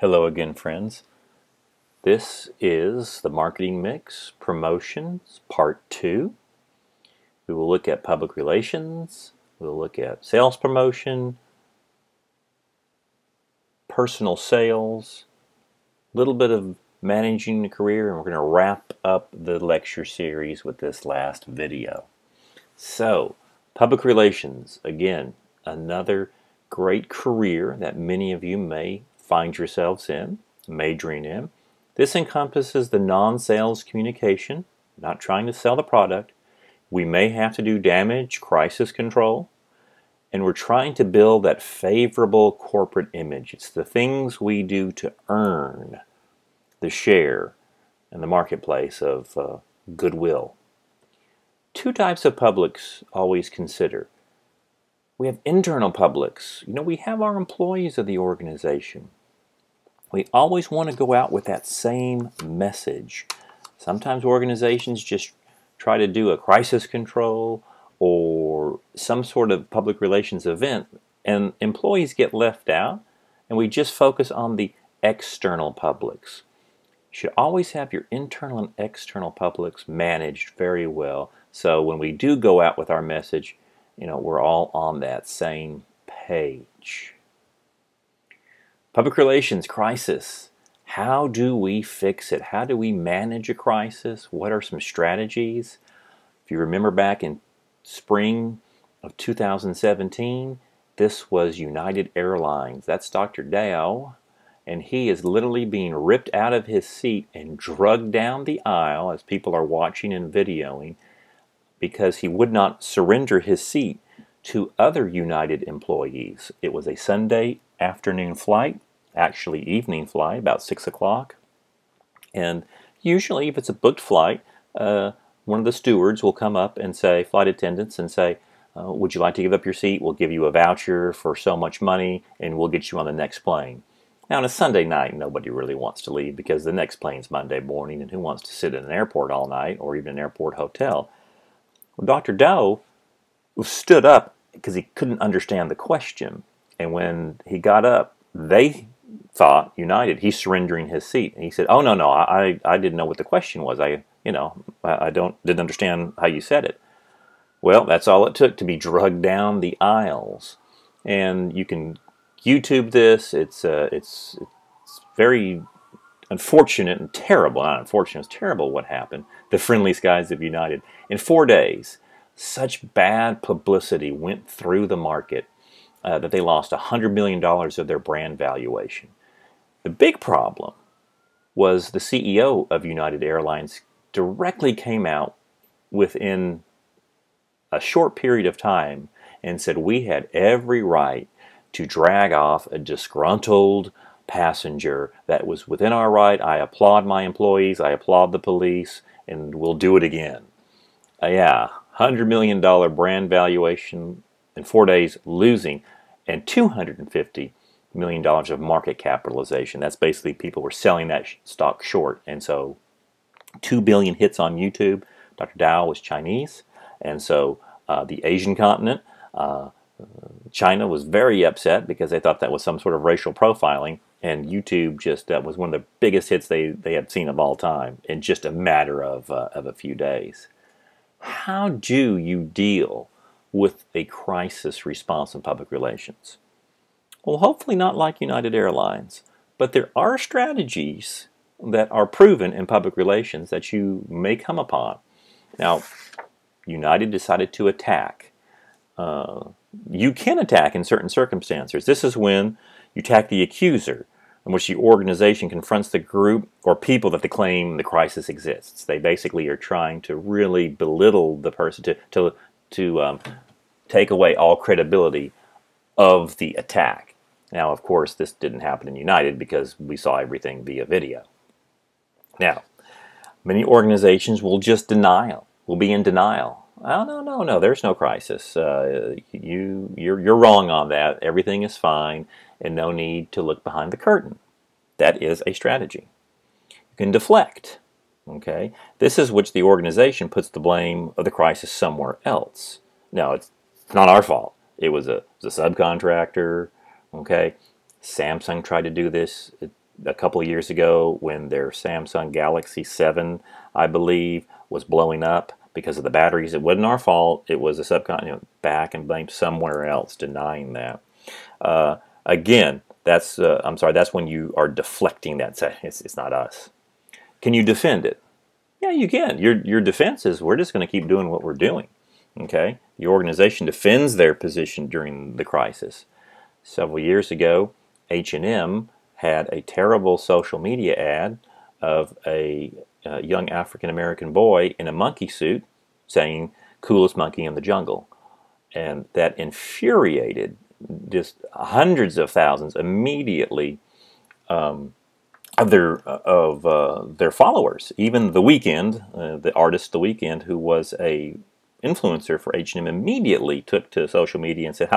Hello again, friends. This is the Marketing Mix Promotions Part 2. We will look at public relations, we'll look at sales promotion, personal sales, a little bit of managing the career, and we're going to wrap up the lecture series with this last video. So, public relations, again, another great career that many of you may find yourselves in, majoring in. This encompasses the non-sales communication, not trying to sell the product. We may have to do damage, crisis control, and we're trying to build that favorable corporate image. It's the things we do to earn the share in the marketplace of goodwill. Two types of publics always consider. We have internal publics. We have our employees of the organization. We always want to go out with that same message. Sometimes organizations just try to do a crisis control or some sort of public relations event, and employees get left out, and we just focus on the external publics. You should always have your internal and external publics managed very well, so when we do go out with our message, we're all on that same page. Public relations crisis. How do we fix it? How do we manage a crisis? What are some strategies? If you remember back in spring of 2017, this was United Airlines. That's Dr. Dow, and he is literally being ripped out of his seat and dragged down the aisle as people are watching and videoing because he would not surrender his seat to other United employees. It was a Sunday afternoon flight, actually evening flight, about 6 o'clock. And usually if it's a booked flight, one of the stewards will come up and say, flight attendants, and say, would you like to give up your seat? We'll give you a voucher for so much money and we'll get you on the next plane. Now on a Sunday night, nobody really wants to leave because the next plane's Monday morning, and who wants to sit in an airport all night or even an airport hotel? Well, Dr. Doe stood up because he couldn't understand the question. And when he got up, they thought, United, he's surrendering his seat. And he said, oh, no, I didn't know what the question was. I didn't understand how you said it. Well, that's all it took to be dragged down the aisles. And you can YouTube this. It's very unfortunate and terrible. Not unfortunate, it's terrible what happened. The friendly skies of United. In 4 days, such bad publicity went through the market that they lost $100 million of their brand valuation. The big problem was the CEO of United Airlines directly came out within a short period of time and said we had every right to drag off a disgruntled passenger. That was within our right. I applaud my employees, I applaud the police, and we'll do it again. Yeah, $100 million brand valuation in 4 days, losing, and $250 million of market capitalization. That's basically people were selling that stock short, and so 2 billion hits on YouTube. Dr. Dow was Chinese, and so the Asian continent, China was very upset because they thought that was some sort of racial profiling, and YouTube that was one of the biggest hits they had seen of all time in just a matter of a few days. How do you deal with a crisis response in public relations? Well, hopefully not like United Airlines, but there are strategies that are proven in public relations that you may come upon. Now, United decided to attack. You can attack in certain circumstances. This is when you attack the accuser, in which the organization confronts the group or people that they claim the crisis exists. They basically are trying to really belittle the person to take away all credibility of the attack. Now, of course, this didn't happen in United because we saw everything via video. Now, many organizations will just will be in denial. Oh, no, there's no crisis. You're wrong on that. Everything is fine, and no need to look behind the curtain. That is a strategy. You can deflect. Okay, this is which the organization puts the blame of the crisis somewhere else. Now, it's not our fault. It was a subcontractor. Okay, Samsung tried to do this. a couple of years ago when their Samsung Galaxy 7, I believe, was blowing up because of the batteries. It wasn't our fault. It was a subcontinent back and blamed somewhere else, denying that. Again, that's I'm sorry. That's when you are deflecting that. It's not us. Can you defend it? Yeah, you can. Your defense is we're just going to keep doing what we're doing. Okay, the organization defends their position during the crisis. Several years ago, H&M had a terrible social media ad of a young African American boy in a monkey suit saying "coolest monkey in the jungle," and that infuriated just hundreds of thousands immediately of their followers. Even The Weeknd, the artist The Weeknd, who was a influencer for H&M, immediately took to social media and said,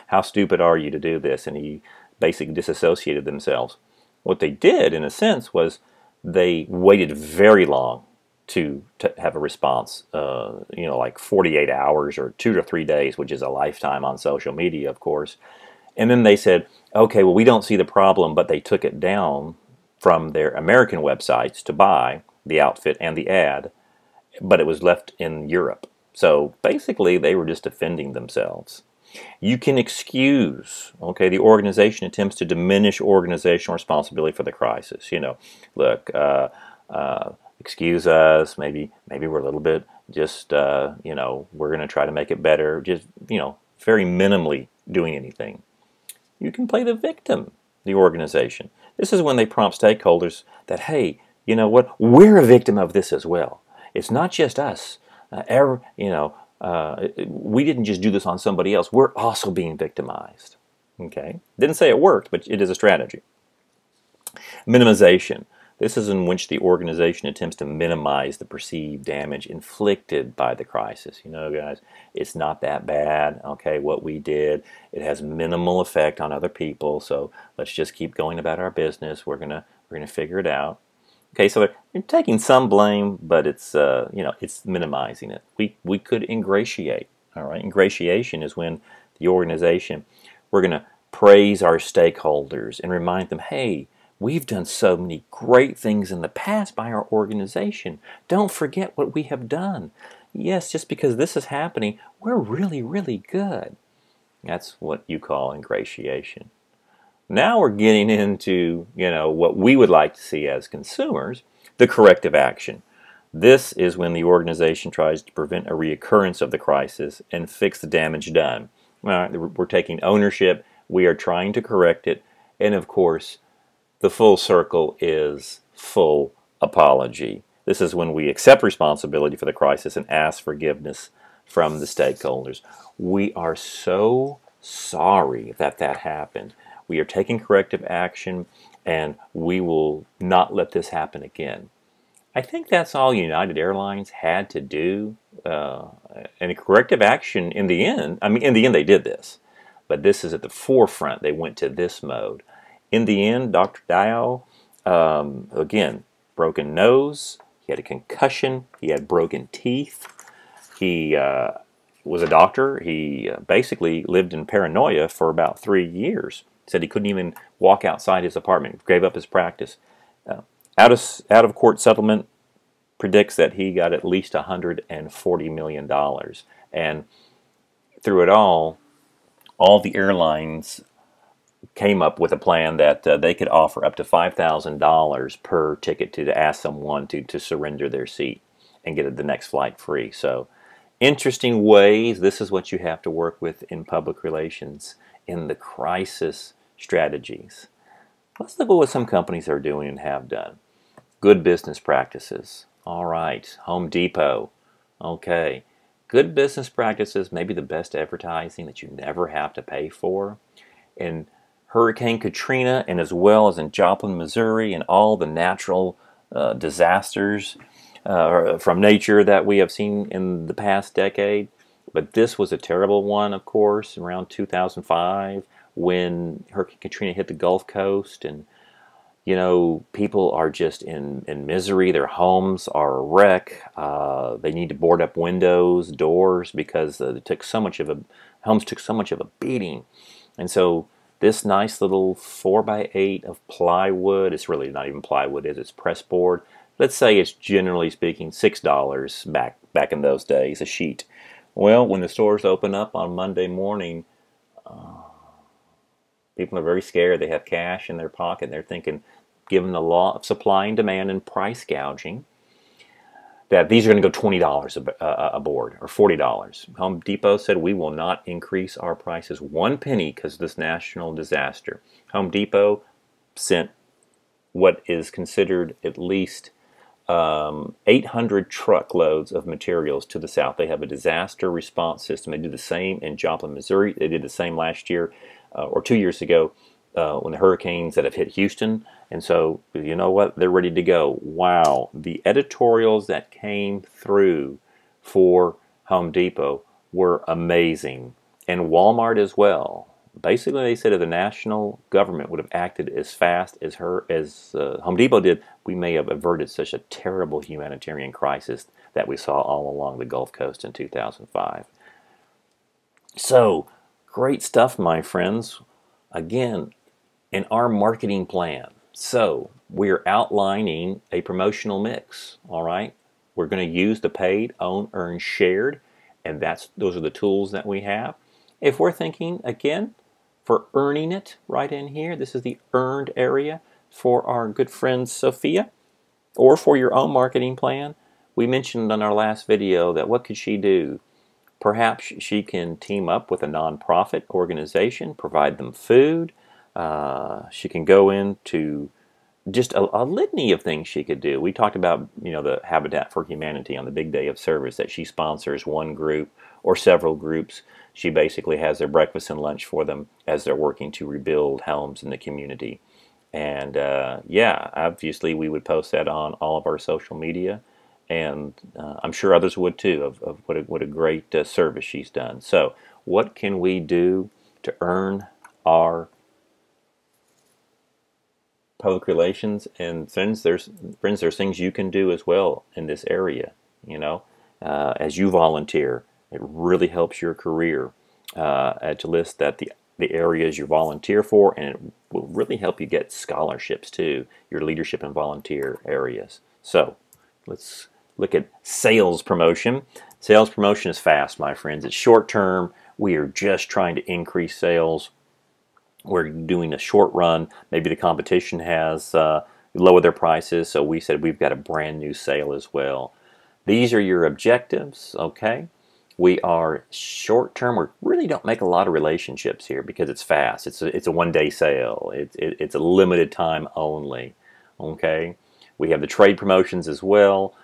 how stupid are you to do this? And he basically disassociated themselves. What they did, in a sense, was they waited very long to have a response, like 48 hours or 2 to 3 days, which is a lifetime on social media, of course. And then they said, okay, well, we don't see the problem, but they took it down from their American websites to buy the outfit and the ad, but it was left in Europe. So basically, they were just defending themselves. You can excuse, okay, the organization attempts to diminish organizational responsibility for the crisis. Look, excuse us, maybe we're a little bit just, we're going to try to make it better, just, very minimally doing anything. You can play the victim, the organization. This is when they prompt stakeholders that, hey, you know what, we're a victim of this as well. It's not just us. We didn't just do this on somebody else. We're also being victimized. Okay? Didn't say it worked, but it is a strategy. Minimization. This is in which the organization attempts to minimize the perceived damage inflicted by the crisis. Guys, it's not that bad. Okay, what we did, it has minimal effect on other people. So let's just keep going about our business. We're gonna figure it out. Okay, so they're taking some blame, but it's it's minimizing it. We could ingratiate. All right, ingratiation is when the organization, we're gonna praise our stakeholders and remind them, hey, we've done so many great things in the past by our organization. Don't forget what we have done. Yes, just because this is happening, we're really, really good. That's what you call ingratiation. Now we're getting into, what we would like to see as consumers, the corrective action. This is when the organization tries to prevent a reoccurrence of the crisis and fix the damage done. All right, we're taking ownership. We are trying to correct it. And of course, the full circle is full apology. This is when we accept responsibility for the crisis and ask forgiveness from the stakeholders. We are so sorry that happened. We are taking corrective action, and we will not let this happen again. I think that's all United Airlines had to do. And a corrective action in the end, in the end they did this. But this is at the forefront. They went to this mode. In the end, Dr. Diao, again, broken nose, he had a concussion, he had broken teeth, he was a doctor, he basically lived in paranoia for about 3 years. Said he couldn't even walk outside his apartment, gave up his practice. Out of court settlement predicts that he got at least $140 million. And through it all the airlines came up with a plan that they could offer up to $5,000 per ticket to ask someone to surrender their seat and get the next flight free. So interesting ways. This is what you have to work with in public relations in the crisis strategies. Let's look at what some companies are doing and have done. Good business practices. All right, Home Depot. Okay, good business practices, maybe the best advertising that you never have to pay for. And Hurricane Katrina, and as well as in Joplin, Missouri, and all the natural disasters from nature that we have seen in the past decade. But this was a terrible one, of course, around 2005 when Hurricane Katrina hit the Gulf Coast. And, people are just in misery. Their homes are a wreck. They need to board up windows, doors, because homes took so much of a beating. And so this nice little 4x8 of plywood. It's really not even plywood, it's pressboard. Let's say it's generally speaking $6 back in those days a sheet. Well, when the stores open up on Monday morning, people are very scared. They have cash in their pocket. They're thinking, given the law of supply and demand and price gouging, that these are going to go $20 a board or $40. Home Depot said we will not increase our prices 1 penny because of this national disaster. Home Depot sent what is considered at least 800 truckloads of materials to the South. They have a disaster response system. They do the same in Joplin, Missouri. They did the same last year or 2 years ago when the hurricanes that have hit Houston. And so, you know what? They're ready to go. Wow. The editorials that came through for Home Depot were amazing. And Walmart as well. Basically, they said if the national government would have acted as fast as Home Depot did, we may have averted such a terrible humanitarian crisis that we saw all along the Gulf Coast in 2005. So, great stuff, my friends. Again, in our marketing plan. So, we're outlining a promotional mix, all right? We're going to use the paid, own, earn, shared, and those are the tools that we have. If we're thinking, again, for earning it right in here, this is the earned area for our good friend Sophia, or for your own marketing plan. We mentioned on our last video that what could she do? Perhaps she can team up with a nonprofit organization, provide them food. She can go into just a litany of things she could do. We talked about, the Habitat for Humanity on the big day of service that she sponsors one group or several groups. She basically has their breakfast and lunch for them as they're working to rebuild homes in the community. And yeah, obviously we would post that on all of our social media, and I'm sure others would too, of what a great service she's done. So what can we do to earn our public relations? And friends, there's things you can do as well in this area. As you volunteer, it really helps your career to list that the areas you volunteer for, and it will really help you get scholarships too, your leadership and volunteer areas. So let's look at sales promotion. Sales promotion is fast, my friends. It's short term. We are just trying to increase sales. We're doing a short run. Maybe the competition has lowered their prices, so we said we've got a brand new sale as well. These are your objectives, okay? We are short term. We really don't make a lot of relationships here because it's fast. It's a one-day sale. It's a limited time only, okay? We have the trade promotions as well.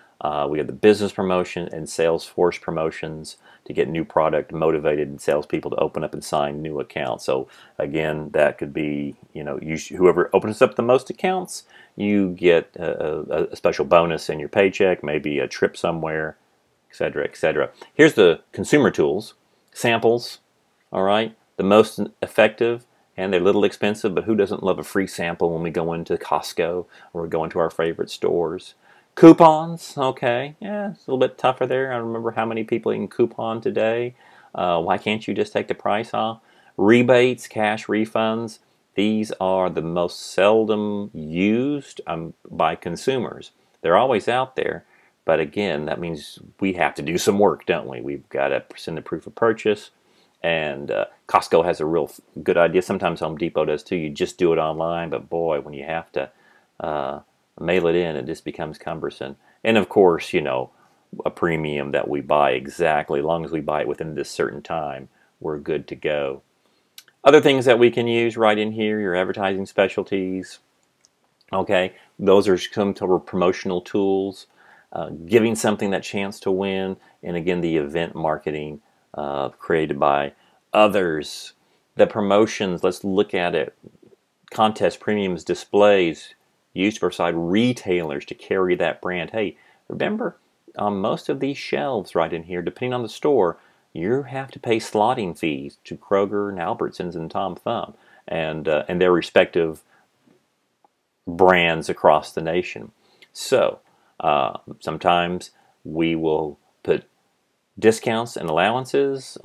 We have the business promotion and sales force promotions to get new product motivated salespeople to open up and sign new accounts. So again, that could be, whoever opens up the most accounts, you get a special bonus in your paycheck, maybe a trip somewhere, etc., etc. Here's the consumer tools, samples, all right? The most effective, and they're a little expensive, but who doesn't love a free sample when we go into Costco or go into our favorite stores? Coupons, okay, yeah, it's a little bit tougher there. I don't remember how many people you can coupon today. Why can't you just take the price off? Rebates, cash refunds, these are the most seldom used by consumers. They're always out there, but again, that means we have to do some work, don't we? We've got to send the proof of purchase, and Costco has a real good idea. Sometimes Home Depot does too. You just do it online, but boy, when you have to mail it in, it just becomes cumbersome. And of course, a premium that we buy exactly, as long as we buy it within this certain time, we're good to go. Other things that we can use right in here, your advertising specialties. Okay, those are some sort of promotional tools, giving something that chance to win, and again, the event marketing created by others. The promotions, let's look at it. Contest premiums, displays, used to provide retailers to carry that brand. Hey, remember, on most of these shelves right in here, depending on the store, you have to pay slotting fees to Kroger and Albertsons and Tom Thumb and their respective brands across the nation. So sometimes we will put discounts and allowances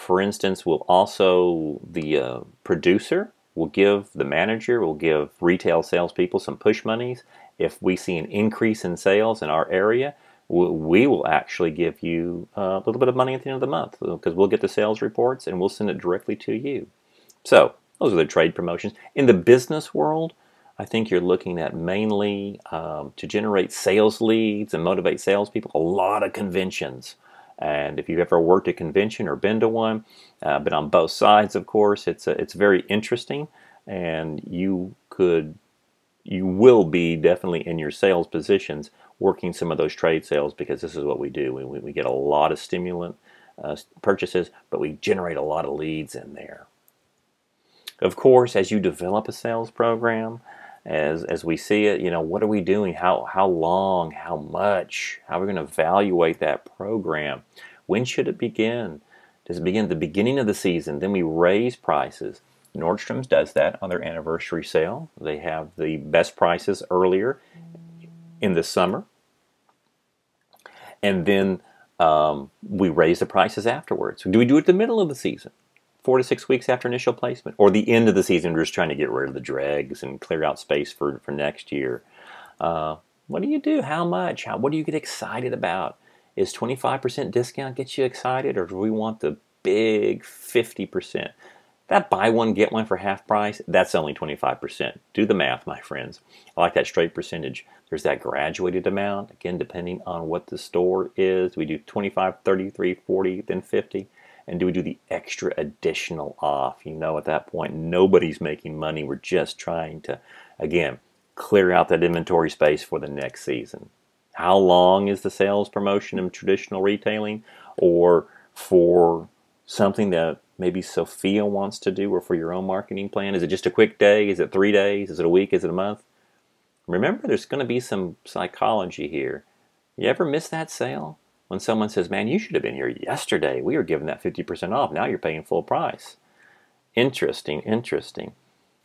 For instance, the producer will give the manager, will give retail salespeople some push monies. If we see an increase in sales in our area, we will actually give you a little bit of money at the end of the month because we'll get the sales reports and we'll send it directly to you. So those are the trade promotions. In the business world, I think you're looking at mainly to generate sales leads and motivate salespeople, a lot of conventions. And if you've ever worked a convention or been to one, been on both sides, of course, it's very interesting, and you will be definitely in your sales positions working some of those trade sales, because this is what we do. We get a lot of stimulant purchases, but we generate a lot of leads in there. Of course, as you develop a sales program, as we see it, what are we doing? How long? How much? How are we going to evaluate that program? When should it begin? Does it begin at the beginning of the season? Then we raise prices. Nordstrom's does that on their anniversary sale. They have the best prices earlier in the summer, and then we raise the prices afterwards. Do we do it at the middle of the season? 4 to 6 weeks after initial placement, or the end of the season? We're just trying to get rid of the dregs and clear out space for next year. What do you do? How much? What do you get excited about? Is 25% discount get you excited, or do we want the big 50%? That buy one, get one for half price, that's only 25%. Do the math, my friends. I like that straight percentage. There's that graduated amount, again, depending on what the store is. We do 25, 33, 40, then 50. And do we do the extra additional off? At that point, nobody's making money. We're just trying to, again, clear out that inventory space for the next season. How long is the sales promotion in traditional retailing? Or for something that maybe Sophia wants to do, or for your own marketing plan? Is it just a quick day? Is it 3 days? Is it a week? Is it a month? Remember, there's going to be some psychology here. You ever miss that sale? When someone says, man, you should have been here yesterday. We were giving that 50% off. Now you're paying full price. Interesting, interesting.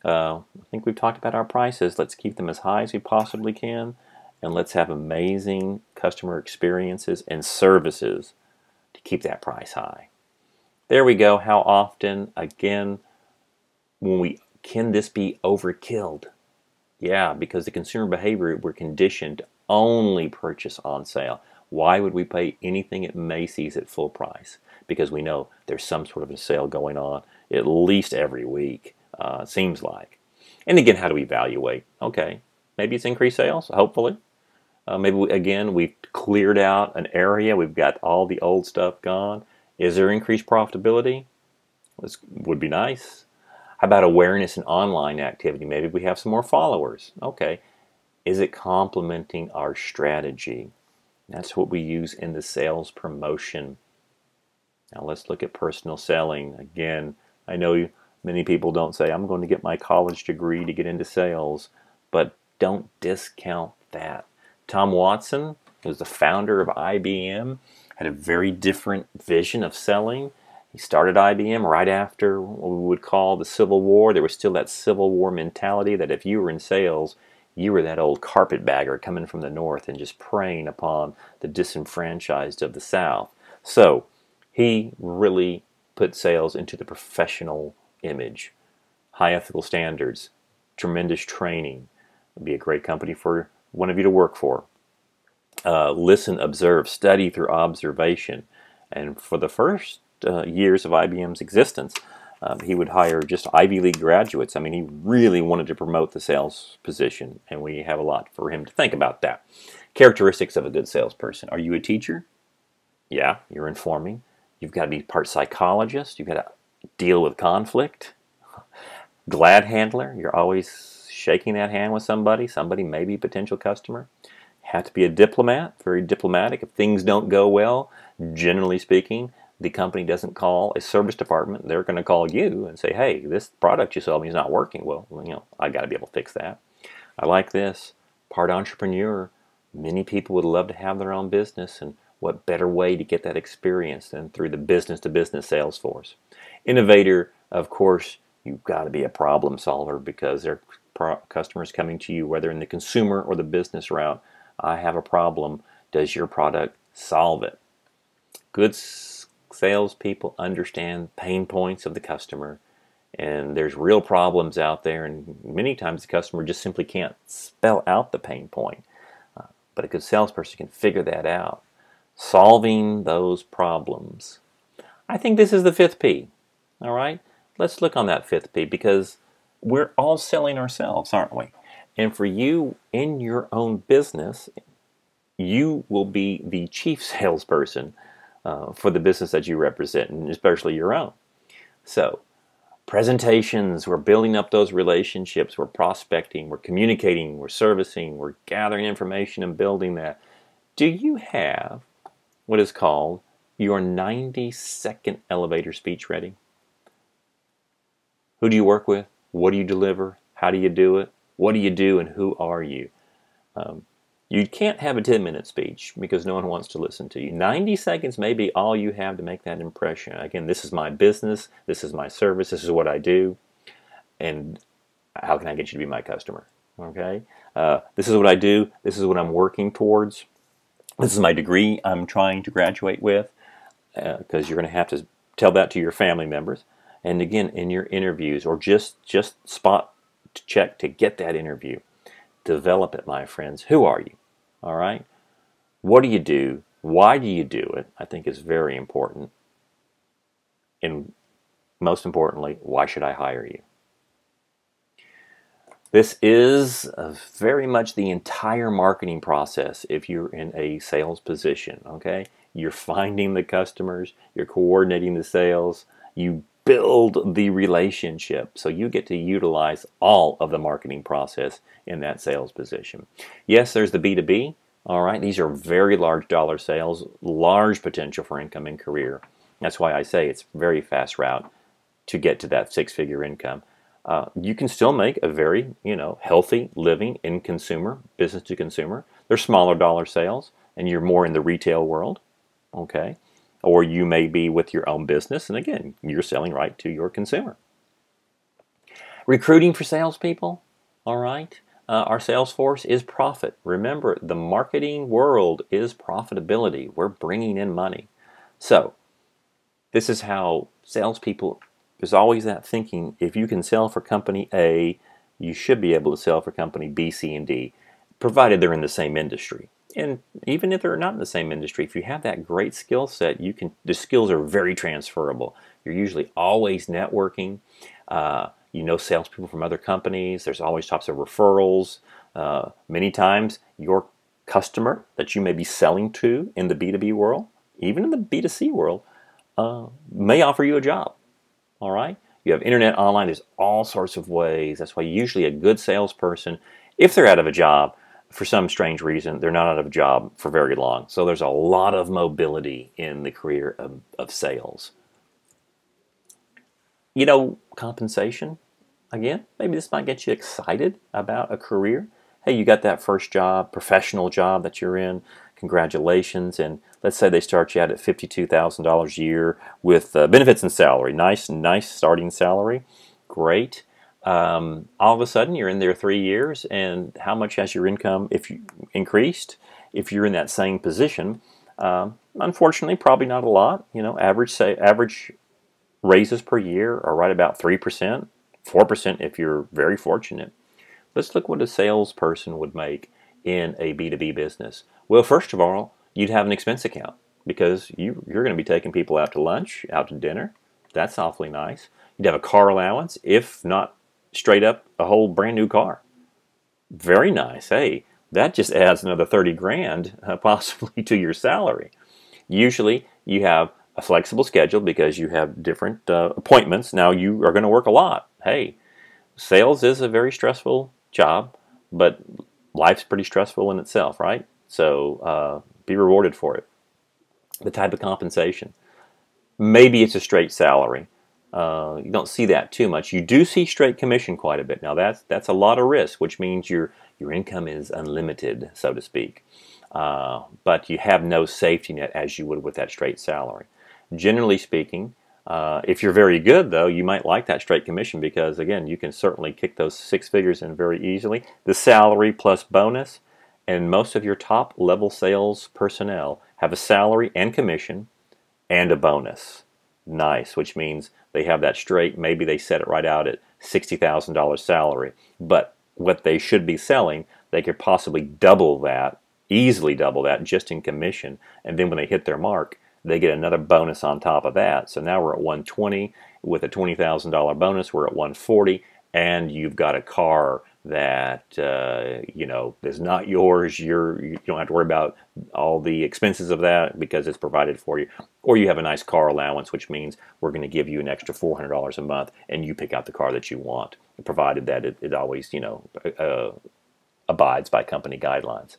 I think we've talked about our prices. Let's keep them as high as we possibly can. And let's have amazing customer experiences and services to keep that price high. There we go. How often, again, can this be overkilled? Yeah, because the consumer behavior, we're conditioned to only purchase on sale. Why would we pay anything at Macy's at full price? Because we know there's some sort of a sale going on at least every week, seems like. And again, how do we evaluate? Okay, maybe it's increased sales, hopefully. Maybe, we've cleared out an area. We've got all the old stuff gone. Is there increased profitability? This would be nice. How about awareness and online activity? Maybe we have some more followers. Okay, is it complementing our strategy? That's what we use in the sales promotion. Now let's look at personal selling. Again, I know many people don't say, I'm going to get my college degree to get into sales, but don't discount that. Tom Watson, who's the founder of IBM, had a very different vision of selling. He started IBM right after what we would call the Civil War. There was still that Civil War mentality that if you were in sales, you were that old carpetbagger coming from the North and just preying upon the disenfranchised of the South. So he really put sales into the professional image. High ethical standards, tremendous training. It'd be a great company for one of you to work for. Listen, observe, study through observation. And for the first years of IBM's existence, he would hire just Ivy League graduates. I mean, he really wanted to promote the sales position, and we have a lot for him to think about that. Characteristics of a good salesperson. Are you a teacher? Yeah, you're informing. You've got to be part psychologist. You've got to deal with conflict. Glad handler. You're always shaking that hand with somebody maybe a potential customer. Have to be a diplomat, very diplomatic. If things don't go well, generally speaking, the company doesn't call a service department. They're going to call you and say, hey, this product you sold me is not working. Well, I got to be able to fix that. I like this. Part entrepreneur. Many people would love to have their own business, and what better way to get that experience than through the business-to-business sales force. Innovator, of course, you've got to be a problem solver because there are customers coming to you, whether in the consumer or the business route. I have a problem. Does your product solve it? Good salespeople understand pain points of the customer, and there's real problems out there, and many times the customer just simply can't spell out the pain point. But a good salesperson can figure that out. Solving those problems. I think this is the fifth P. All right? Let's look on that fifth P, because we're all selling ourselves, aren't we? And for you in your own business, you will be the chief salesperson for the business that you represent, and especially your own. So, presentations, we're building up those relationships, we're prospecting, we're communicating, we're servicing, we're gathering information and building that. Do you have what is called your 90-second elevator speech ready? Who do you work with? What do you deliver? How do you do it? What do you do, and who are you? You can't have a 10-minute speech because no one wants to listen to you. 90 seconds may be all you have to make that impression. Again, this is my business, this is my service, this is what I do, and how can I get you to be my customer? Okay? This is what I do, this is what I'm working towards, this is my degree I'm trying to graduate with, because you're going to have to tell that to your family members. And again, in your interviews, or just spot check to get that interview. Develop it, my friends. Who are you? All right? What do you do? Why do you do it? I think is very important. And most importantly, why should I hire you? This is very much the entire marketing process if you're in a sales position, okay? You're finding the customers, you're coordinating the sales, you build the relationship, so you get to utilize all of the marketing process in that sales position. Yes, there's the B2B. All right, these are very large dollar sales, large potential for income and career. That's why I say it's a very fast route to get to that six-figure income. You can still make a very, healthy living in consumer, business to consumer. They're smaller dollar sales, and you're more in the retail world, okay? Or you may be with your own business, and again, you're selling right to your consumer. Recruiting for salespeople, all right? Our sales force is profit. Remember, the marketing world is profitability. We're bringing in money. So, this is how salespeople, there's always that thinking, if you can sell for company A, you should be able to sell for company B, C, and D, provided they're in the same industry. And even if they're not in the same industry, if you have that great skill set, the skills are very transferable. You're usually always networking. You know salespeople from other companies. There's always types of referrals. Many times, your customer that you may be selling to in the B2B world, even in the B2C world, may offer you a job. All right? You have internet, online. There's all sorts of ways. That's why usually a good salesperson, if they're out of a job, for some strange reason, they're not out of a job for very long. So there's a lot of mobility in the career of sales. Compensation, again, maybe this might get you excited about a career. Hey, you got that first job, professional job that you're in. Congratulations. And let's say they start you out at $52,000 a year with benefits and salary. Nice starting salary. Great. All of a sudden, you're in there 3 years, and how much has your income increased? If you're in that same position, unfortunately, probably not a lot. Average raises per year are right about 3%, 4% if you're very fortunate. Let's look what a salesperson would make in a B2B business. Well, first of all, you'd have an expense account because you're going to be taking people out to lunch, out to dinner. That's awfully nice. You'd have a car allowance, if not straight up a whole brand new car. Very nice. Hey, that just adds another 30 grand possibly to your salary. Usually you have a flexible schedule because you have different appointments. Now you are going to work a lot. Hey, sales is a very stressful job, but life's pretty stressful in itself, right? So be rewarded for it. The type of compensation. Maybe it's a straight salary. You don't see that too much. You do see straight commission quite a bit. Now that's a lot of risk, which means your income is unlimited, so to speak. But you have no safety net as you would with that straight salary. Generally speaking, if you're very good, though, you might like that straight commission because, again, you can certainly kick those six figures in very easily. The salary plus bonus, and most of your top level sales personnel have a salary and commission and a bonus. Nice, which means they have that straight. Maybe they set it right out at $60,000 salary. But what they should be selling, they could possibly double that, easily double that just in commission. And then when they hit their mark, they get another bonus on top of that. So now we're at 120 with a $20,000 bonus. We're at 140, and you've got a car that is not yours. You don't have to worry about all the expenses of that because it's provided for you. Or you have a nice car allowance, which means we're going to give you an extra $400 a month, and you pick out the car that you want, provided that it always abides by company guidelines.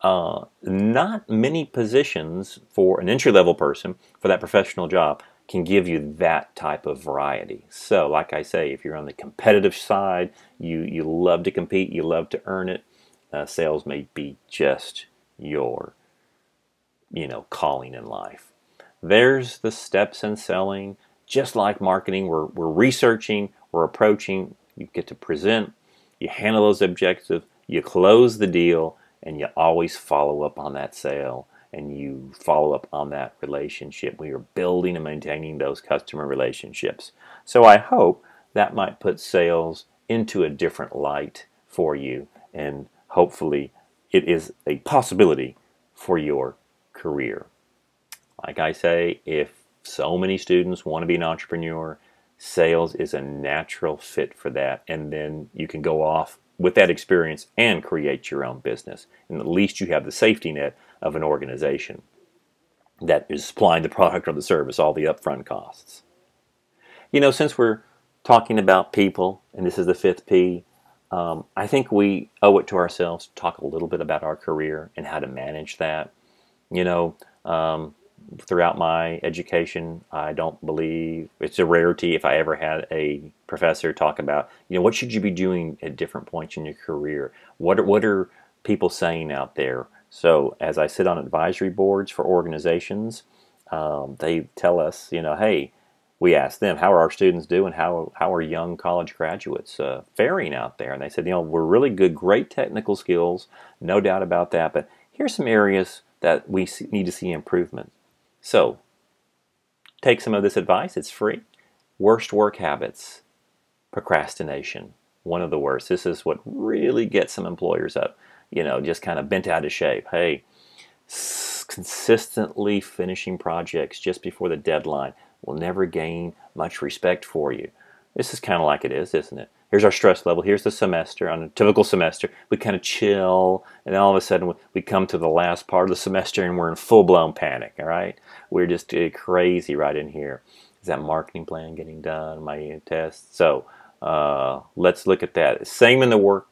Not many positions for an entry-level person for that professional job can give you that type of variety. So like I say, if you're on the competitive side, you love to compete, you love to earn it, sales may be just your calling in life. There's the steps in selling. Just like marketing, we're researching, we're approaching, you get to present, you handle those objectives, you close the deal, and you always follow up on that sale, and you follow up on that relationship. We are building and maintaining those customer relationships. So I hope that might put sales into a different light for you, and hopefully it is a possibility for your career. Like I say, if so many students want to be an entrepreneur, sales is a natural fit for that, and then you can go off with that experience and create your own business. And at least you have the safety net of an organization that is supplying the product or the service, all the upfront costs. Since we're talking about people, and this is the 5th P, I think we owe it to ourselves to talk a little bit about our career and how to manage that. Throughout my education, I don't believe it's a rarity if I ever had a professor talk about, what should you be doing at different points in your career? What are people saying out there? So as I sit on advisory boards for organizations, they tell us, hey, we ask them, how are our students doing? How are young college graduates faring out there? And they said, we're really good, great technical skills, no doubt about that, but here's some areas that we need to see improvement. So, take some of this advice. It's free. Worst work habits. Procrastination. One of the worst. This is what really gets some employers up, just kind of bent out of shape. Hey, consistently finishing projects just before the deadline will never gain much respect for you. This is kind of like it is, isn't it? Here's our stress level. Here's the semester. On a typical semester, we kind of chill, and then all of a sudden we come to the last part of the semester and we're in full-blown panic, all right? We're just crazy right in here. Is that marketing plan getting done? My test? So let's look at that. Same in the work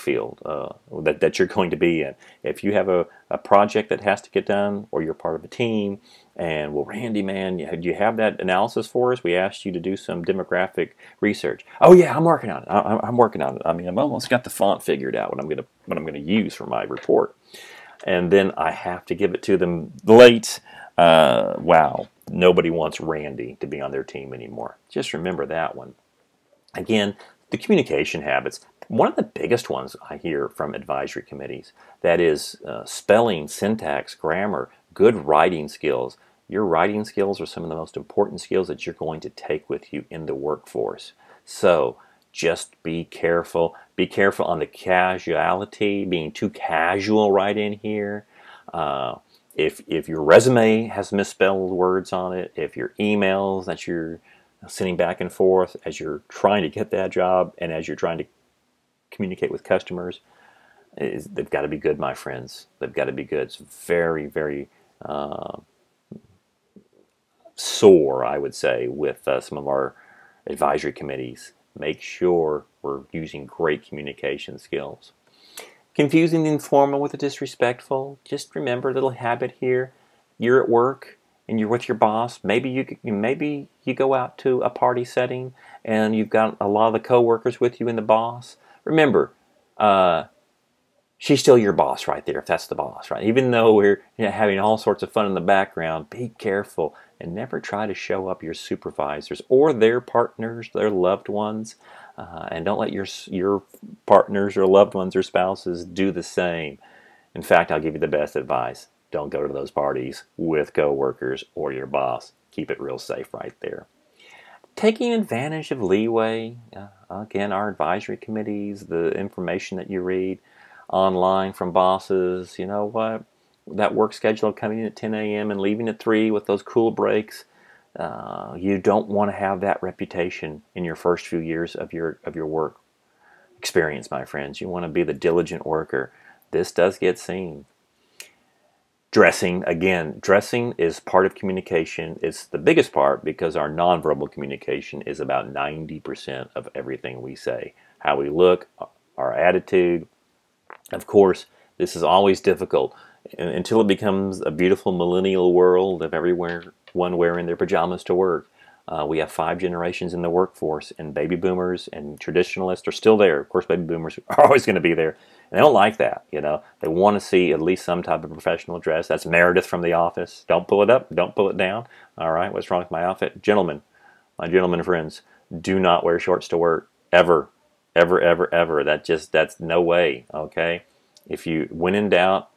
field that you're going to be in. If you have a project that has to get done, or you're part of a team, and well, Randy, man, do you have that analysis for us? We asked you to do some demographic research. Oh yeah, I'm working on it. I'm working on it. I mean, I've almost got the font figured out. What I'm gonna use for my report, and then I have to give it to them late. Wow, nobody wants Randy to be on their team anymore. Just remember that one. Again, the communication habits. One of the biggest ones I hear from advisory committees, that is spelling, syntax, grammar, good writing skills. Your writing skills are some of the most important skills that you're going to take with you in the workforce. So just be careful. Be careful on the casuality, being too casual right in here. If your resume has misspelled words on it, if your emails that you're sending back and forth as you're trying to get that job and as you're trying to communicate with customers, they've got to be good, my friends. They've got to be good. It's very, very sore, I would say, with some of our advisory committees. Make sure we're using great communication skills. Confusing the informal with the disrespectful. Just remember a little habit here. You're at work and you're with your boss. Maybe you go out to a party setting and you've got a lot of the coworkers with you and the boss. Remember, she's still your boss right there, if that's the boss, right? Even though we're having all sorts of fun in the background, be careful and never try to show up your supervisors or their partners, their loved ones, and don't let your partners or loved ones or spouses do the same. In fact, I'll give you the best advice. don't go to those parties with coworkers or your boss. Keep it real safe right there. Taking advantage of leeway, again, our advisory committees, the information that you read online from bosses, you know what? That work schedule coming in at 10 a.m. and leaving at 3 with those cool breaks, you don't want to have that reputation in your first few years of your work experience, my friends. You want to be the diligent worker. This does get seen. Dressing, again, dressing is part of communication. It's the biggest part because our nonverbal communication is about 90% of everything we say. How we look, our attitude. Of course, this is always difficult until it becomes a beautiful millennial world of everyone wearing their pajamas to work. We have 5 generations in the workforce, and baby boomers and traditionalists are still there. Of course, baby boomers are always going to be there. And they don't like that, you know. They want to see at least some type of professional dress. That's Meredith from The Office. Don't pull it up. Don't pull it down. All right, what's wrong with my outfit? Gentlemen, my gentlemen friends, do not wear shorts to work. Ever. Ever, ever, ever. That's no way, okay? If you, when in doubt,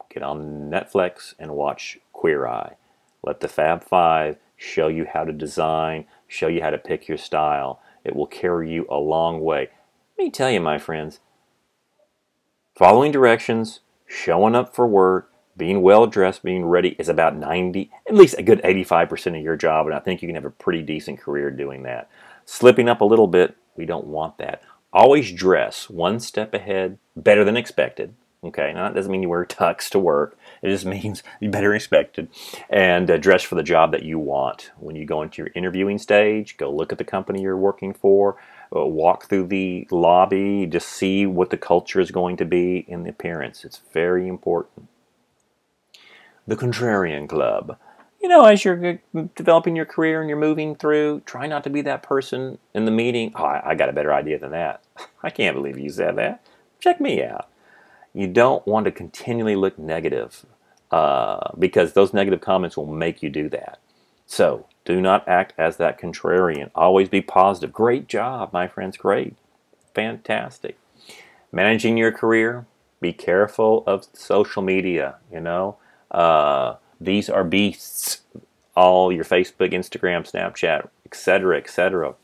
get on Netflix and watch Queer Eye. Let the Fab Five show you how to design, show you how to pick your style. It will carry you a long way. Let me tell you, my friends, following directions, showing up for work, being well dressed, being ready is about 90, at least a good 85% of your job, and I think you can have a pretty decent career doing that. Slipping up a little bit, we don't want that. Always dress one step ahead, better than expected. Okay, now that doesn't mean you wear tux to work. It just means you better expected. And dress for the job that you want. When you go into your interviewing stage, go look at the company you're working for. Walk through the lobby. Just see what the culture is going to be in the appearance. It's very important. The Contrarian Club. You know, as you're developing your career and you're moving through, try not to be that person in the meeting. Oh, I got a better idea than that. I can't believe you said that. Check me out. You don't want to continually look negative because those negative comments will make you do that. So do not act as that contrarian. Always be positive. Great job, my friends. Great. Fantastic. Managing your career. Be careful of social media. You know, these are beasts. All your Facebook, Instagram, Snapchat, etc., etc.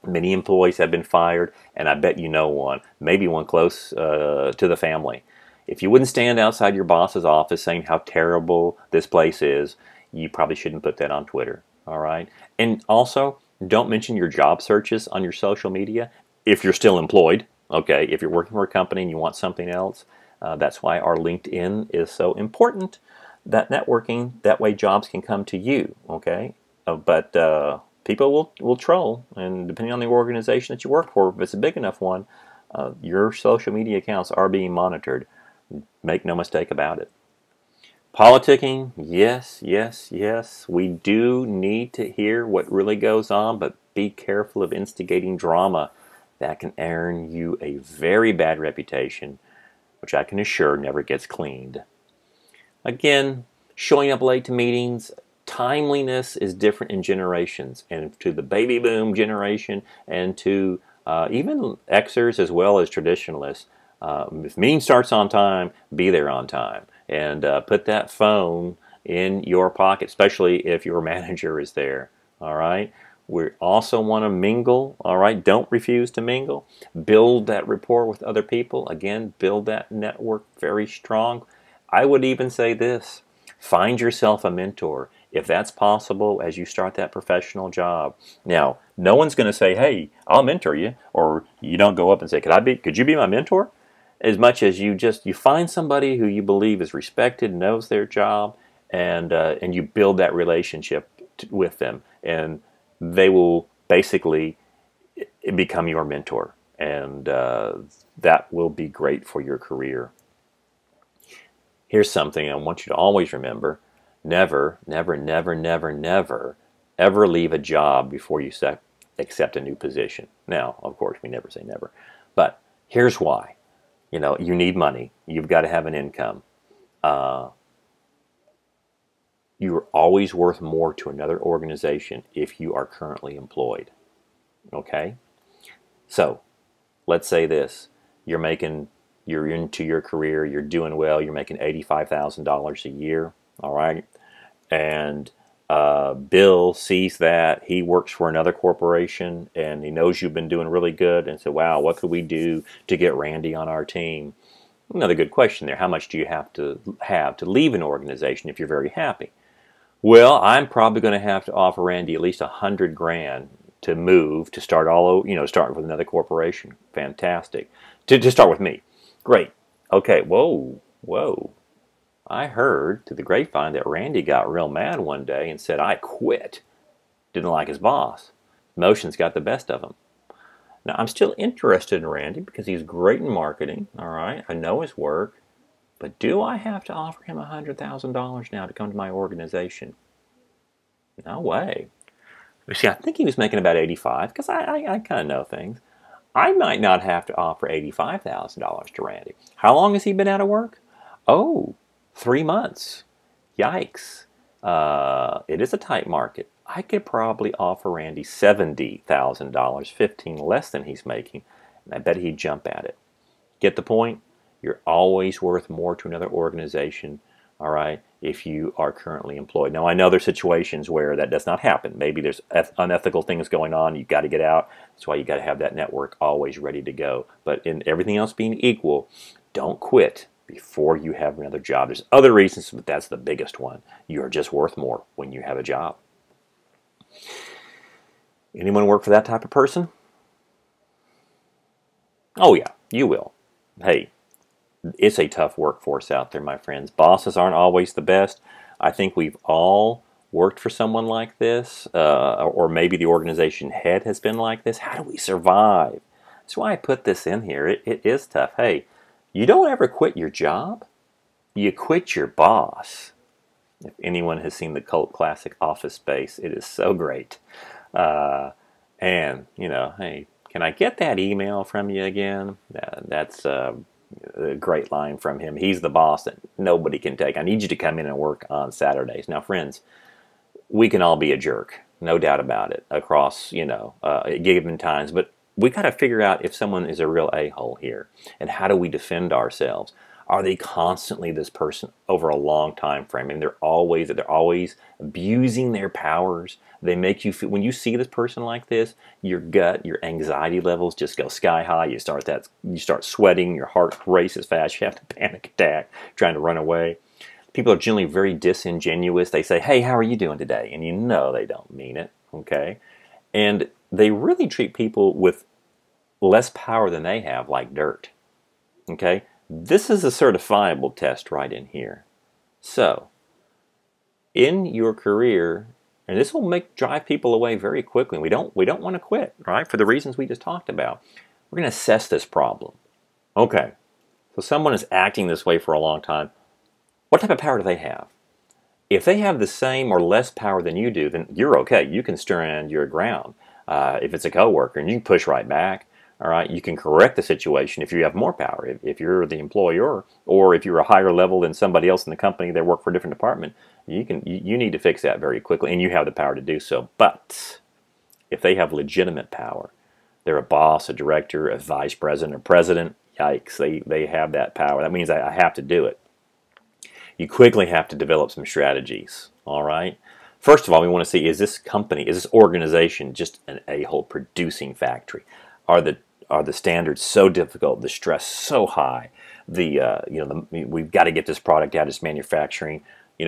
Many employees have been fired, and I bet you know one. Maybe one close to the family. If you wouldn't stand outside your boss's office saying how terrible this place is, you probably shouldn't put that on Twitter, all right? And also, don't mention your job searches on your social media if you're still employed, okay? If you're working for a company and you want something else, that's why our LinkedIn is so important. That networking, that way jobs can come to you, okay? But people will troll, and depending on the organization that you work for, if it's a big enough one, your social media accounts are being monitored. Make no mistake about it. Politicking, yes, yes, yes. We do need to hear what really goes on, but be careful of instigating drama. That can earn you a very bad reputation, which I can assure never gets cleaned. Again, showing up late to meetings, timeliness is different in generations, and to the baby boom generation and to even Xers as well as traditionalists. If meeting starts on time, be there on time. And put that phone in your pocket, especially if your manager is there. All right? We also want to mingle. All right? Don't refuse to mingle. Build that rapport with other people. Again, build that network very strong. I would even say this. Find yourself a mentor, if that's possible, as you start that professional job. Now, no one's going to say, hey, I'll mentor you. Or you don't go up and say, could you be my mentor? As much as you find somebody who you believe is respected, knows their job, and you build that relationship with them, and they will basically become your mentor, and that will be great for your career. Here's something I want you to always remember: never, never, never, never, never, ever leave a job before you accept a new position. Now, of course, we never say never, but here's why. You know, you need money. You've got to have an income. You're always worth more to another organization if you are currently employed. Okay? So, let's say this. You're making You're into your career, you're doing well, you're making $85,000 a year, all right? And Bill sees that. He works for another corporation, and he knows you've been doing really good, and said, wow, what could we do to get Randy on our team? Another good question there. How much do you have to leave an organization if you're very happy? Well, I'm probably going to have to offer Randy at least 100 grand to move, to start all over, start with another corporation. Fantastic. To start with me. Great. Okay, whoa, whoa. I heard through the grapevine that Randy got real mad one day and said, I quit. Didn't like his boss. Emotions got the best of him. Now, I'm still interested in Randy because he's great in marketing, all right? I know his work. But do I have to offer him $100,000 now to come to my organization? No way. You see, I think he was making about 85 because I kind of know things. I might not have to offer $85,000 to Randy. How long has he been out of work? Oh, 3 months. Yikes. It is a tight market. I could probably offer Randy $70,000, 15 less than he's making, and I bet he'd jump at it. Get the point? You're always worth more to another organization, all right, if you are currently employed. Now, I know there's situations where that does not happen. Maybe there's unethical things going on. You've got to get out. That's why you got to have that network always ready to go. But in everything else being equal, don't quit before you have another job. There's other reasons, but that's the biggest one. You are just worth more when you have a job. Anyone work for that type of person? Oh, yeah, you will. Hey, it's a tough workforce out there, my friends. Bosses aren't always the best. I think we've all worked for someone like this, or maybe the organization head has been like this. How do we survive? That's why I put this in here. It is tough. Hey, you don't ever quit your job. You quit your boss. If anyone has seen the cult classic Office Space, it is so great. And, hey, can I get that email from you again? That's a great line from him. He's the boss that nobody can take. I need you to come in and work on Saturdays. Now, friends, we can all be a jerk, no doubt about it, across, given times. But we got to figure out if someone is a real a-hole here, and how do we defend ourselves? Are they constantly this person over a long time frame? And they're always abusing their powers. They make you feel, when you see this person like this, your gut, your anxiety levels just go sky high. You start sweating, your heart races fast, you have a panic attack, trying to run away. People are generally very disingenuous. They say, hey, how are you doing today? And you know they don't mean it, okay? And they really treat people with less power than they have like dirt, okay? This is a certifiable test right in here. So, in your career, and this will drive people away very quickly. We don't want to quit, right? For the reasons we just talked about. We're going to assess this problem. Okay, so someone is acting this way for a long time. What type of power do they have? If they have the same or less power than you do, then you're okay. You can stand your ground. If it's a coworker, and you can push right back. All right, you can correct the situation if you have more power. If you're the employer, or if you're a higher level than somebody else in the company, they work for a different department, you need to fix that very quickly, and you have the power to do so. But if they have legitimate power, they're a boss, a director, a vice president, or president, yikes, they have that power. That means I have to do it. You quickly have to develop some strategies, all right? First of all, we want to see, is this company, is this organization just an a-hole producing factory? Are the standards so difficult, the stress so high, we've got to get this product out, it's manufacturing,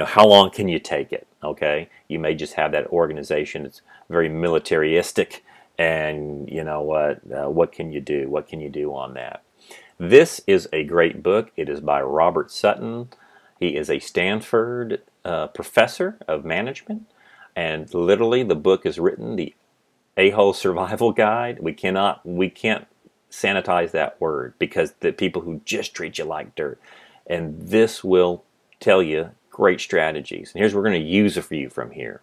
how long can you take it, okay? You may just have that organization that's very militaristic, and what can you do? What can you do on that? This is a great book. It is by Robert Sutton. He is a Stanford professor of management, and literally the book is written, the A-hole survival guide. We can't sanitize that word, because the people who just treat you like dirt. And this will tell you great strategies. And here's what we're going to use it for you from here.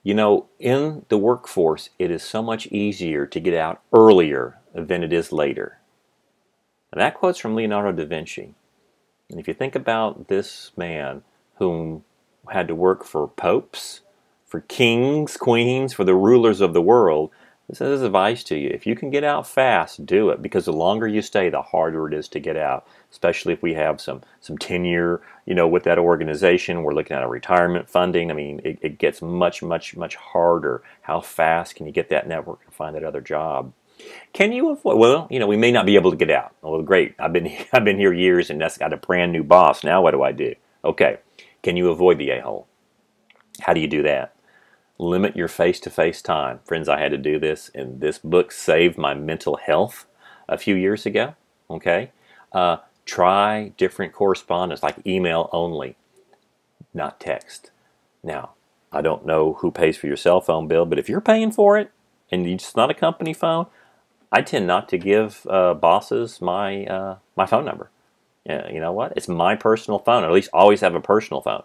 In the workforce, it is so much easier to get out earlier than it is later. And that quote's from Leonardo da Vinci. And if you think about this man whom had to work for popes, for kings, queens, for the rulers of the world, This is advice to you. If you can get out fast, do it, because the longer you stay, the harder it is to get out, especially if we have some tenure, with that organization. We're looking at a retirement funding. I mean, it gets much, much, much harder. How fast can you get that network and find that other job? Can you avoid? Well, we may not be able to get out. Well, great. I've been here years, and that's got a brand new boss. Now what do I do? Okay. Can you avoid the a-hole? How do you do that? Limit your face-to-face time. Friends, I had to do this, and this book saved my mental health a few years ago. Okay? Try different correspondence, like email only, not text. Now, I don't know who pays for your cell phone bill, but if you're paying for it, and it's not a company phone, I tend not to give bosses my phone number. Yeah, you know what? It's my personal phone. Or at least always have a personal phone.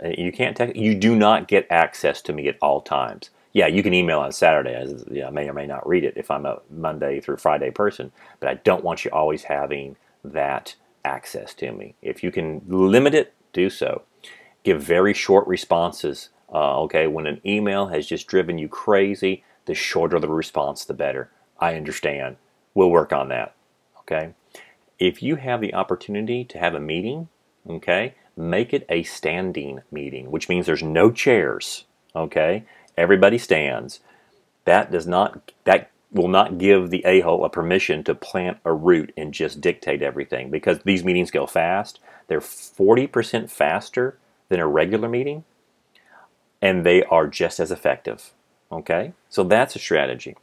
You can't text. You do not get access to me at all times. Yeah, you can email on Saturday. I may or may not read it if I'm a Monday through Friday person. But I don't want you always having that access to me. If you can limit it, do so. Give very short responses. Okay, when an email has just driven you crazy, the shorter the response, the better. I understand. We'll work on that. Okay. If you have the opportunity to have a meeting, okay, make it a standing meeting, which means there's no chairs, okay? Everybody stands. That will not give the a-hole a permission to plant a root and just dictate everything, because these meetings go fast. They're 40% faster than a regular meeting, and they are just as effective, okay? So that's a strategy.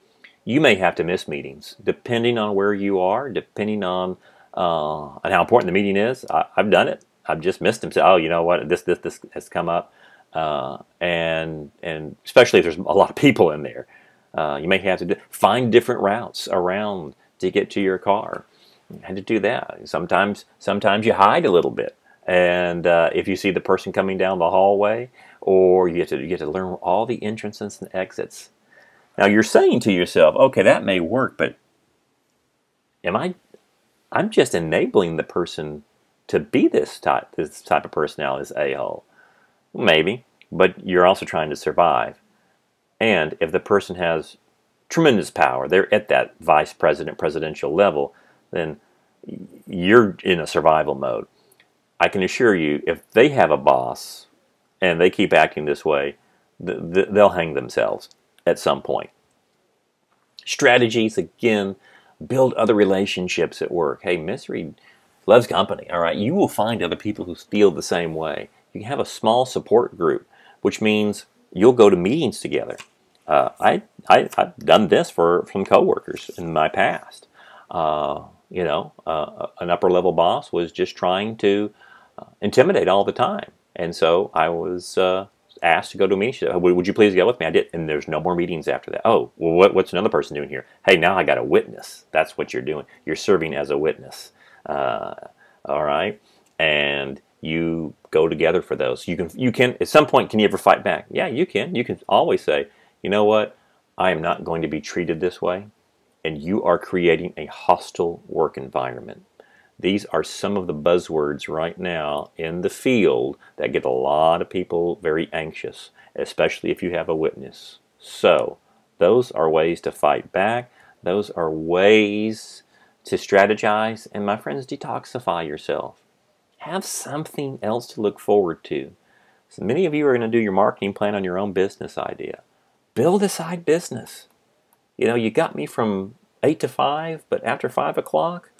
You may have to miss meetings, depending on where you are, depending on how important the meeting is. I've done it. I've just missed them. So, oh, you know what? This has come up, and especially if there's a lot of people in there, you may have to find different routes around to get to your car. You had to do that. Sometimes you hide a little bit, and if you see the person coming down the hallway, or you get to learn all the entrances and exits. Now you're saying to yourself, okay, that may work, but I'm just enabling the person to be this type of personality, this a-hole. Maybe, but you're also trying to survive. And if the person has tremendous power, they're at that vice president, presidential level, then you're in a survival mode. I can assure you, if they have a boss and they keep acting this way, they'll hang themselves at some point. Strategies, again, build other relationships at work. Hey, misery loves company, all right? You will find other people who feel the same way. You can have a small support group, which means you'll go to meetings together. I've done this for some coworkers in my past. An upper level boss was just trying to intimidate all the time. And so I was asked to go to a meeting. She said, oh, would you please go with me? I did, and there's no more meetings after that. Oh, well, what's another person doing here? Hey, now I got a witness. That's what you're doing. You're serving as a witness. All right, and you go together for those. You can at some point. Can you ever fight back? Yeah, you can. You can always say, you know what? I am not going to be treated this way, and you are creating a hostile work environment. These are some of the buzzwords right now in the field that get a lot of people very anxious, especially if you have a witness. So those are ways to fight back. Those are ways to strategize. And my friends, detoxify yourself. Have something else to look forward to. So many of you are going to do your marketing plan on your own business idea. Build a side business. You got me from 8 to 5, but after 5 o'clock,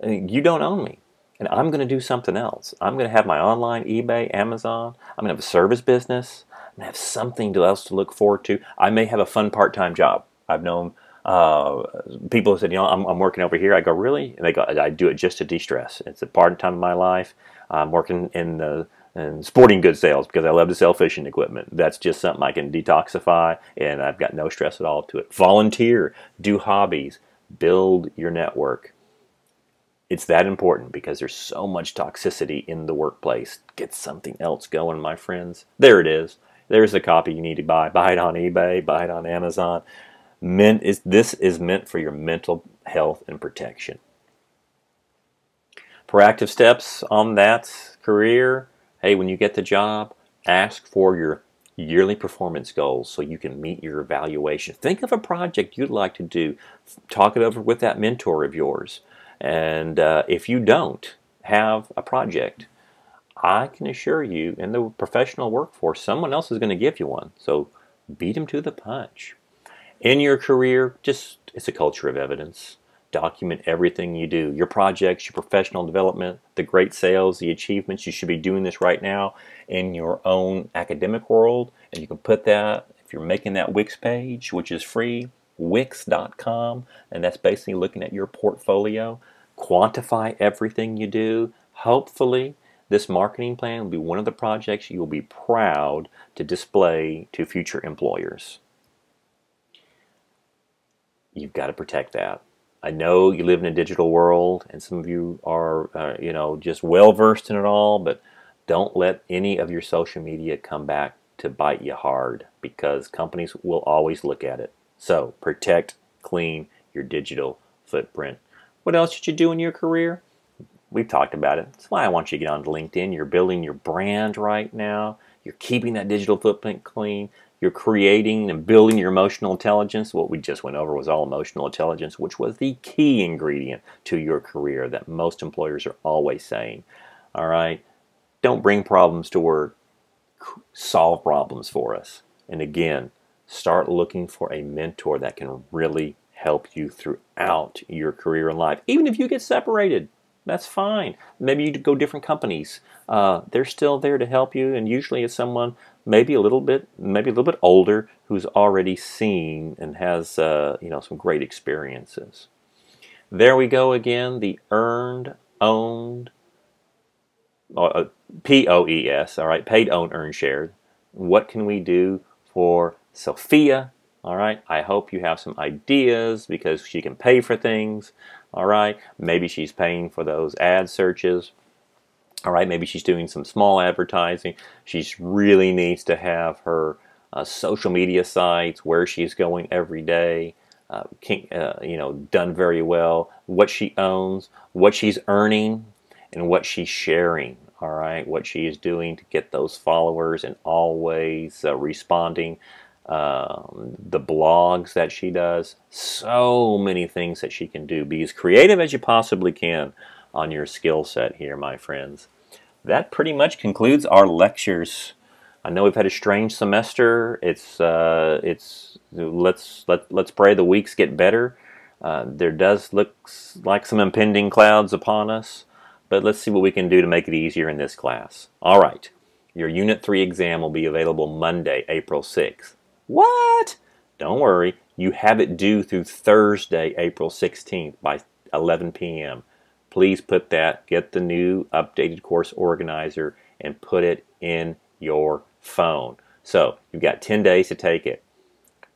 you don't own me, and I'm going to do something else. I'm going to have my online eBay, Amazon. I'm going to have a service business. I'm going to have something else to look forward to. I may have a fun part-time job. I've known people who said, I'm working over here. I go, really? And they go, I do it just to de-stress. It's a part-time of my life. I'm working in sporting goods sales because I love to sell fishing equipment. That's just something I can detoxify, and I've got no stress at all to it. Volunteer, do hobbies, build your network. It's that important because there's so much toxicity in the workplace. Get something else going, my friends. There it is. There's the copy you need to buy. Buy it on eBay. Buy it on Amazon. This is meant for your mental health and protection. Proactive steps on that career. Hey, when you get the job, ask for your yearly performance goals so you can meet your evaluation. Think of a project you'd like to do. Talk it over with that mentor of yours. And if you don't have a project, I can assure you in the professional workforce, someone else is going to give you one. So beat them to the punch. In your career, it's a culture of evidence. Document everything you do, your projects, your professional development, the great sales, the achievements. You should be doing this right now in your own academic world, and you can put that, if you're making that Wix page, which is free, wix.com, and that's basically looking at your portfolio. Quantify everything you do. Hopefully this marketing plan will be one of the projects you will be proud to display to future employers. You've got to protect that. I know you live in a digital world, and some of you are, just well versed in it all, but don't let any of your social media come back to bite you hard, because companies will always look at it. So protect, clean your digital footprint. What else should you do in your career? We've talked about it. That's why I want you to get on LinkedIn. You're building your brand right now. You're keeping that digital footprint clean. You're creating and building your emotional intelligence. What we just went over was all emotional intelligence, which was the key ingredient to your career that most employers are always saying. All right? Don't bring problems to work. Solve problems for us. And again, start looking for a mentor that can really help you throughout your career and life. Even if you get separated, that's fine. Maybe you go different companies. They're still there to help you, and usually it's someone maybe a little bit older who's already seen and has some great experiences. There we go again. The earned, owned, POES. All right, paid, owned, earned, shared. What can we do for Sophia? All right, I hope you have some ideas, because she can pay for things. All right, maybe she's paying for those ad searches. All right, maybe she's doing some small advertising. She really needs to have her social media sites, where she's going every day, done very well. What she owns, what she's earning, and what she's sharing. All right, what she is doing to get those followers, and always responding. The blogs that she does, so many things that she can do. Be as creative as you possibly can on your skill set here, my friends. That pretty much concludes our lectures. I know we've had a strange semester. Let's pray the weeks get better. There does look like some impending clouds upon us, but let's see what we can do to make it easier in this class. All right, your Unit 3 exam will be available Monday, April 6th. What? Don't worry, you have it due through Thursday, April 16th by 11 p.m. Please get the new updated course organizer and put it in your phone. So you've got 10 days to take it.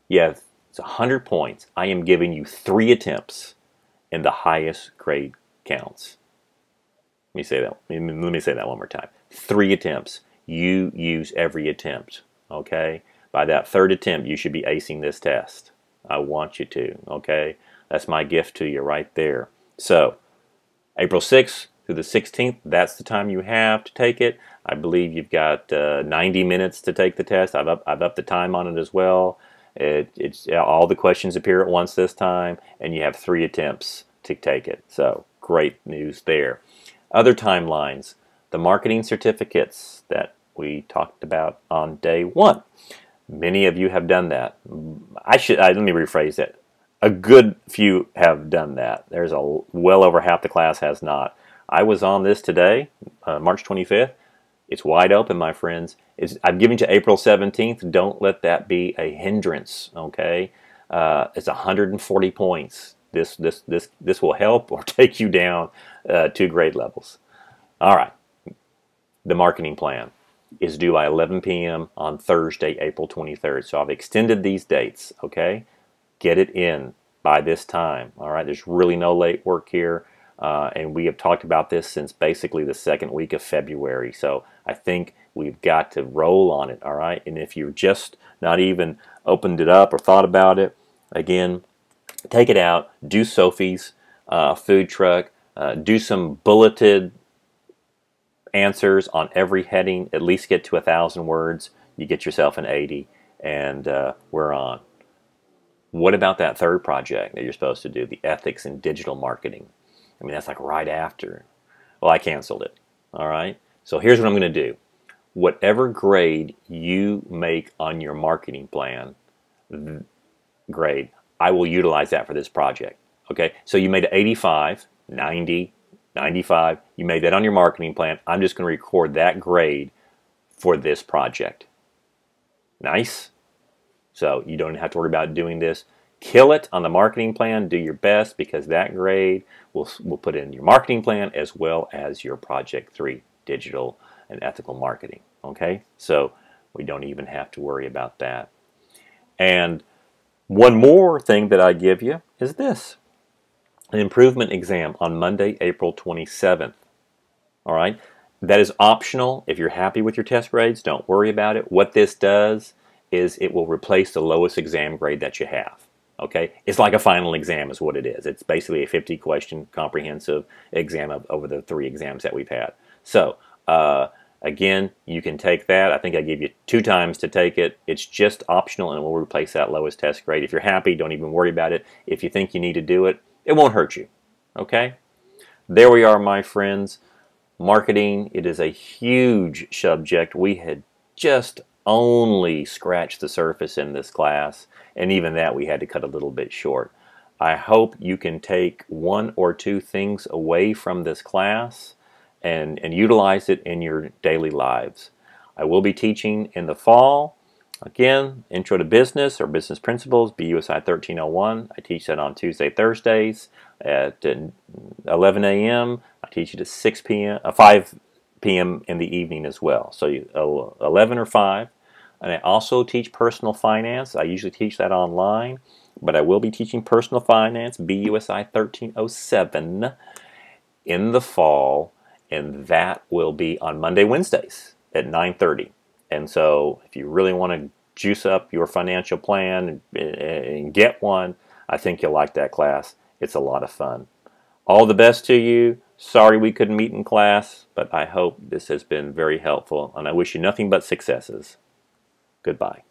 It's 100 points. I am giving you 3 attempts, and the highest grade counts. Let me say that one more time. 3 attempts. You use every attempt, okay? By that 3rd attempt, you should be acing this test. I want you to, okay? That's my gift to you right there. So, April 6th through the 16th, that's the time you have to take it. I believe you've got 90 minutes to take the test. I've upped the time on it as well. It's all the questions appear at once this time, and you have 3 attempts to take it. So, great news there. Other timelines, the marketing certificates that we talked about on day 1. Many of you have done that. Let me rephrase that. A good few have done that. There's well over half the class has not. I was on this today, March 25th. It's wide open, my friends. I've given to April 17th. Don't let that be a hindrance, okay? It's 140 points. This will help or take you down 2 grade levels. All right. The marketing plan is due by 11 p.m. on Thursday, April 23rd. So I've extended these dates, okay? Get it in by this time, all right? There's really no late work here, and we have talked about this since basically the 2nd week of February. So I think we've got to roll on it, all right? And if you're just not even opened it up or thought about it, again, take it out, do Sophie's food truck, do some bulleted answers on every heading, at least get to 1,000 words. you get yourself an 80, and we're on. What about that third project that you're supposed to do, the ethics in digital marketing? I mean, that's like right after. Well, I canceled it. All right. So here's what I'm going to do. Whatever grade you make on your marketing plan grade, I will utilize that for this project. Okay. So you made 85, 90, 95. You made that on your marketing plan. I'm just going to record that grade for this project. Nice. So you don't have to worry about doing this. Kill it on the marketing plan. Do your best, because that grade we'll put in your marketing plan as well as your project 3, digital and ethical marketing. Okay, so we don't even have to worry about that. And one more thing that I give you is this: an improvement exam on Monday, April 27th. All right, that is optional. If you're happy with your test grades, don't worry about it. What this does is it will replace the lowest exam grade that you have. Okay, it's like a final exam is what it is. It's basically a 50-question comprehensive exam over the 3 exams that we've had. So again, you can take that. I think I gave you 2 times to take it. It's just optional, and it will replace that lowest test grade. If you're happy, don't even worry about it. If you think you need to do it, it won't hurt you. Okay, there we are, my friends. Marketing, it is a huge subject. We had just only scratched the surface in this class, and even that we had to cut a little bit short. I hope you can take 1 or 2 things away from this class and utilize it in your daily lives. I will be teaching in the fall. Again, Intro to Business or Business Principles, BUSI 1301. I teach that on Tuesday, Thursdays at 11 a.m. I teach it at 6 p.m., 5 p.m. in the evening as well. So 11 or 5. And I also teach personal finance. I usually teach that online, but I will be teaching personal finance, BUSI 1307, in the fall, and that will be on Monday, Wednesdays at 9:30. And so if you really want to juice up your financial plan and get one, I think you'll like that class. It's a lot of fun. All the best to you. Sorry we couldn't meet in class, but I hope this has been very helpful, and I wish you nothing but successes. Goodbye.